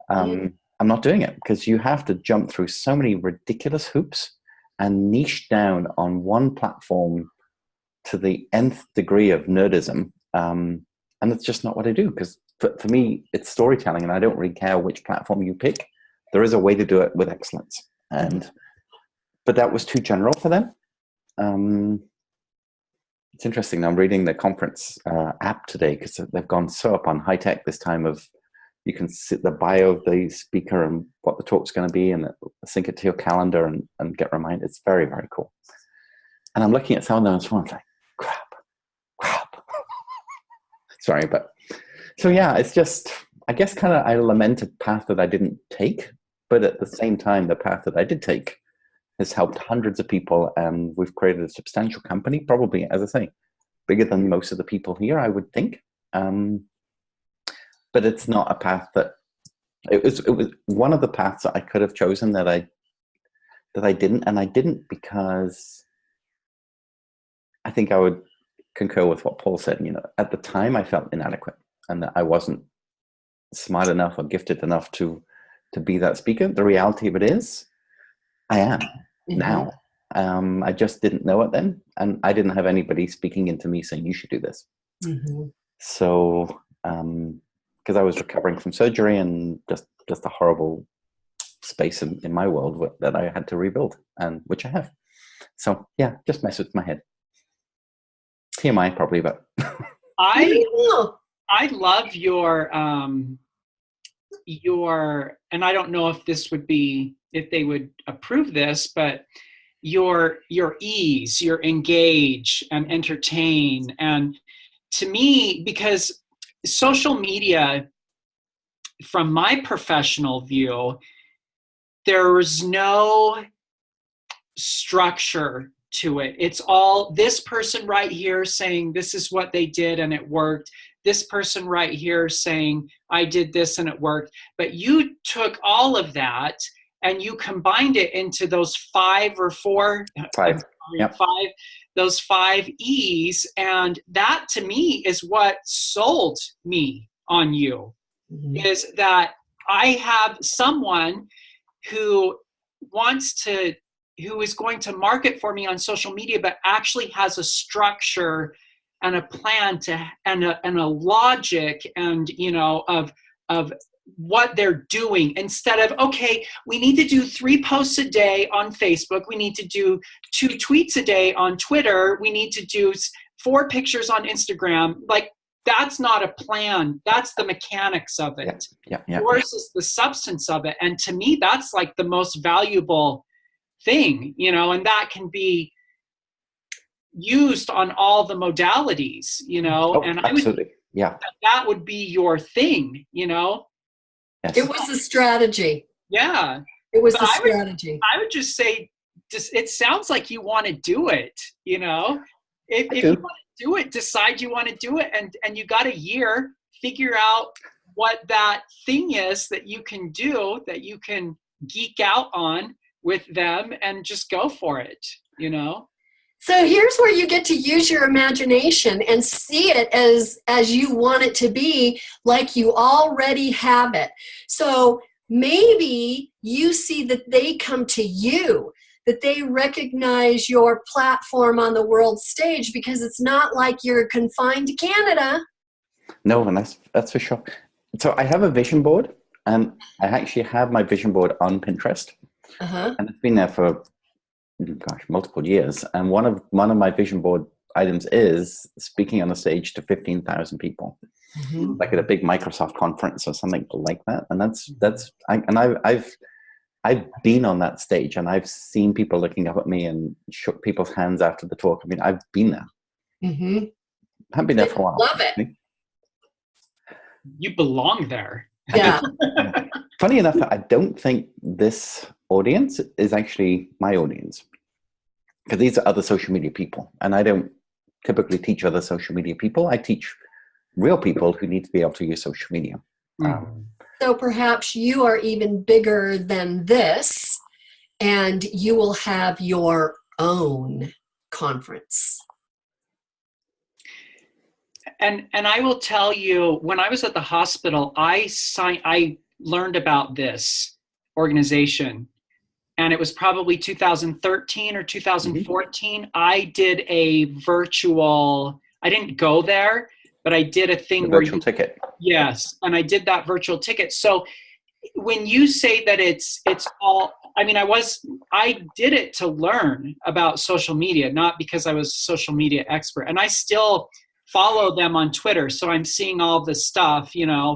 I'm not doing it, because you have to jump through so many ridiculous hoops and niche down on one platform to the nth degree of nerdism. And it's just not what I do, because for me, it's storytelling, and I don't really care which platform you pick. There is a way to do it with excellence. But that was too general for them. It's interesting. I'm reading the conference app today, because they've gone so up on high tech this time of, you can see the bio of the speaker and what the talk's going to be, and sync it to your calendar and get reminded. It's very, very cool. And I'm looking at some of them and I'm like, crap. Sorry, but so yeah, it's just, I guess kind of I lament a path that I didn't take, but at the same time, the path that I did take has helped hundreds of people, and we've created a substantial company, probably, as I say, bigger than most of the people here, I would think. But it's not a path that, it was one of the paths that I could have chosen that I didn't, and I didn't because I think I would concur with what Paul said. At the time I felt inadequate, and that I wasn't smart enough or gifted enough to be that speaker. The reality of it is, I am now. I just didn't know it then, and I didn't have anybody speaking into me saying you should do this. So, because I was recovering from surgery and just a horrible space in my world that I had to rebuild, and which I have. So yeah, just mess with my head. TMI probably, but I love your and I don't know if they would approve this, but your ease, your engage and entertain. And to me, because social media, from my professional view, there is no structure to it. It's all this person right here saying this is what they did and it worked. This person right here saying I did this and it worked. But you took all of that and you combined it into those five, those 5 E's. And that to me is what sold me on you, is that I have someone who is going to market for me on social media, but actually has a structure and a plan and a logic and, of what they're doing, instead of, okay, we need to do 3 posts a day on Facebook. We need to do 2 tweets a day on Twitter. We need to do 4 pictures on Instagram. Like, that's not a plan. That's the mechanics of it. Yeah. Yours is the substance of it. And to me, that's like the most valuable thing, and that can be used on all the modalities, and absolutely. That would be your thing, Yes. It was a strategy. Yeah. It was a strategy. I would just say, it sounds like you want to do it, if you want to do it, decide you want to do it, and you got a year, figure out what that thing is that you can do, that you can geek out on with them, and just go for it, So here's where you get to use your imagination and see it as you want it to be, like you already have it. So maybe you see that they come to you, that they recognize your platform on the world stage, because it's not like you're confined to Canada. No, and that's for sure. So I have a vision board, and I actually have my vision board on Pinterest. And it's been there for multiple years, and one of my vision board items is speaking on a stage to 15,000 people, like at a big Microsoft conference or something like that. And I've been on that stage, and I've seen people looking up at me and shook people's hands after the talk. I mean, I've been there. I haven't been there for a while. Love it. You belong there. Yeah. Funny enough, I don't think this audience is actually my audience. because these are other social media people, and I don't typically teach other social media people. I teach real people who need to be able to use social media. So perhaps you are even bigger than this, and you will have your own conference. And I will tell you, when I was at the hospital, I learned about this organization, and it was probably 2013 or 2014. I did a virtual, I didn't go there, but I did a thing The where virtual ticket. Yes, and I did that virtual ticket. So when you say that it's all, I mean, I did it to learn about social media, not because I was a social media expert. And I still follow them on Twitter, so I'm seeing all the stuff,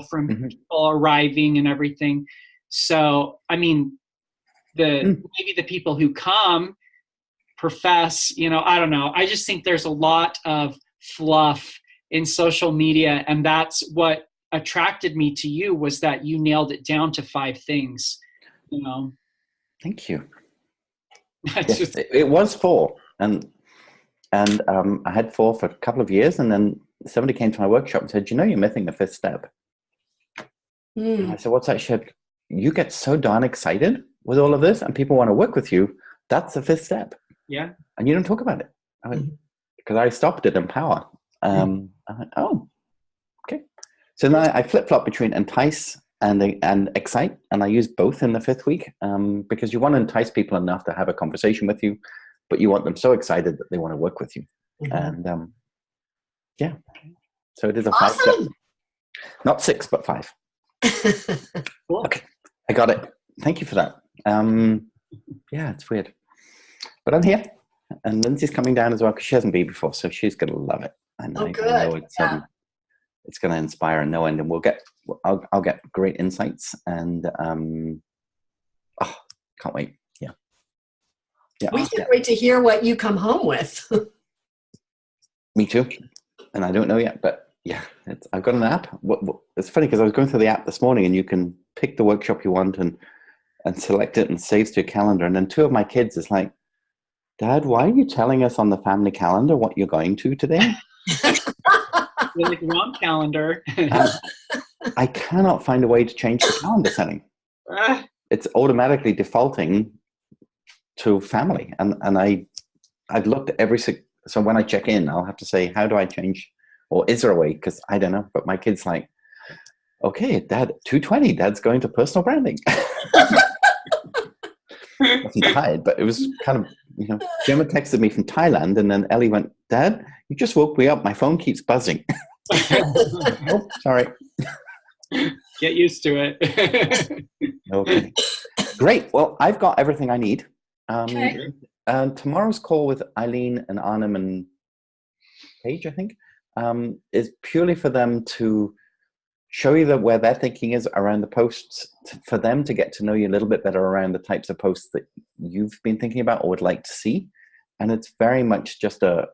from people arriving and everything. So, I mean, maybe the people who come profess, I don't know. I just think there's a lot of fluff in social media, and that's what attracted me to you, was that you nailed it down to 5 things. Thank you. Just, it was 4, and I had 4 for a couple of years, and then somebody came to my workshop and said, you're missing the 5th step. And I said, what's that? She said, you get so darn excited with all of this, and people want to work with you. That's the 5th step. Yeah. And you don't talk about it. I mean, because I stopped at empower. I went, oh, okay. So now I flip-flop between entice and excite, and I use both in the 5th week, because you want to entice people enough to have a conversation with you, but you want them so excited that they want to work with you. And yeah, so it is a 5 step. Not 6, but 5. Cool. Okay, I got it. Thank you for that. Yeah, it's weird, but I'm here, and Lindsay's coming down as well because she hasn't been before, so she's gonna love it. And I know it's gonna inspire no end, and I'll get great insights, and can't wait. Yeah, we can't wait to hear what you come home with. Me too, and I don't know yet, but yeah, I've got an app. It's funny because I was going through the app this morning, and you can pick the workshop you want and select it and saves to your calendar. And then 2 of my kids is like, Dad, why are you telling us on the family calendar what you're going to today? You're like, wrong calendar. I cannot find a way to change the calendar setting. It's automatically defaulting to family. And I've looked at so when I check in, I'll have to say, how do I change? Or is there a way? Because I don't know. But my kid's like, okay, Dad, 2:20, Dad's going to personal branding. Nothing to hide, but it was kind of, Gemma texted me from Thailand, and then Ellie went, Dad, you just woke me up. My phone keeps buzzing. Oh, sorry. Get used to it. Okay. Great. Well, I've got everything I need. Okay. Tomorrow's call with Eileen and Arnhem and Paige, I think, is purely for them to show you where their thinking is around the posts, for them to get to know you a little bit better around the types of posts that you've been thinking about or would like to see. And it's very much just a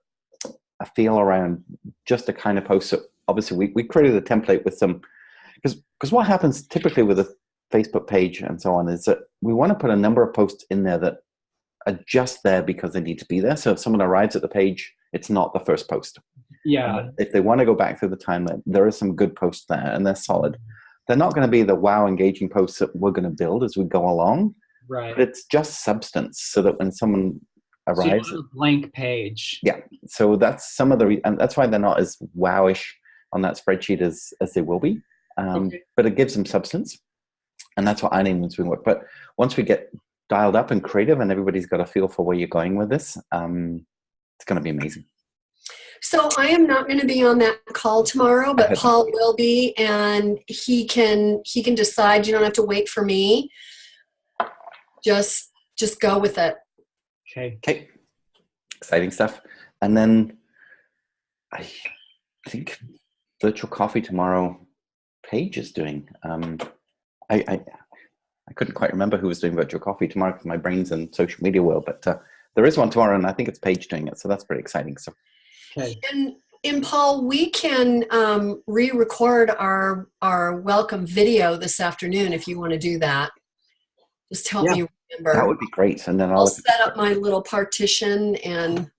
feel around just a kind of post. So obviously we created a template with some, because what happens typically with a Facebook page and so on is that we want to put a number of posts in there that are just there because they need to be there. So if someone arrives at the page, it's not the first post. Yeah. If they want to go back through the timeline, there is some good posts there, and they're solid. They're not going to be the wow engaging posts that we're going to build as we go along. Right. But it's just substance, so that when someone arrives, so a blank page. Yeah. So that's some of the, and that's why they're not as wowish on that spreadsheet as they will be. Okay. But it gives them substance, and that's what I need once we work. But once we get dialed up and creative, and everybody's got a feel for where you're going with this, it's going to be amazing. So I am not going to be on that call tomorrow, but Paul will be, and he can decide. You don't have to wait for me. Just go with it. Okay. Exciting stuff. And then I think virtual coffee tomorrow, Paige is doing. I couldn't quite remember who was doing virtual coffee tomorrow because my brain's in social media world, but there is one tomorrow, and I think it's Paige doing it. So that's pretty exciting. So. Okay. And Paul, we can re-record our welcome video this afternoon if you want to do that. Just help me That would be great. And then I'll set up my little partition, and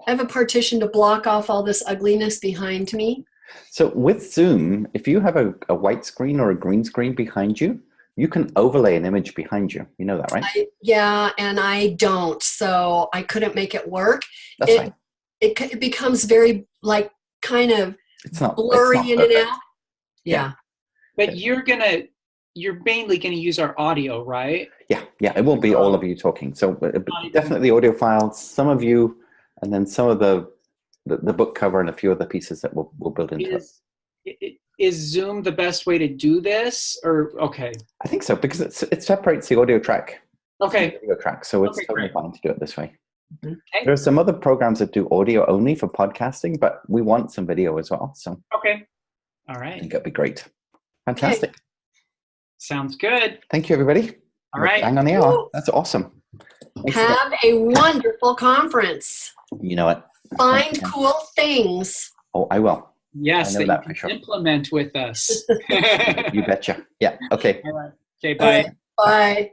I have a partition to block off all this ugliness behind me. So with Zoom, if you have a white screen or a green screen behind you, you can overlay an image behind you. You know that, right? Yeah, and I don't, so I couldn't make it work. That's fine. It becomes very kind of blurry in and out. Yeah. But you're mainly gonna use our audio, right? Yeah, it will be all of you talking. So definitely audio files, some of you, and then some of the book cover and a few other pieces that we'll build into it. Is Zoom the best way to do this? Or okay. I think so, because it separates the audio track. Okay. Audio track, so it's totally fine to do it this way. Okay. There are some other programs that do audio only for podcasting, but we want some video as well. So okay. All right. I think that'd be great. Fantastic. Okay. Sounds good. Thank you, everybody. All right. Hang on the hour. That's awesome. Have a wonderful conference. You know it. Find cool things. Oh, I will. Yes, I know that you for sure. Implement with us. You betcha. Yeah. Okay. All right. Okay. Bye. Bye.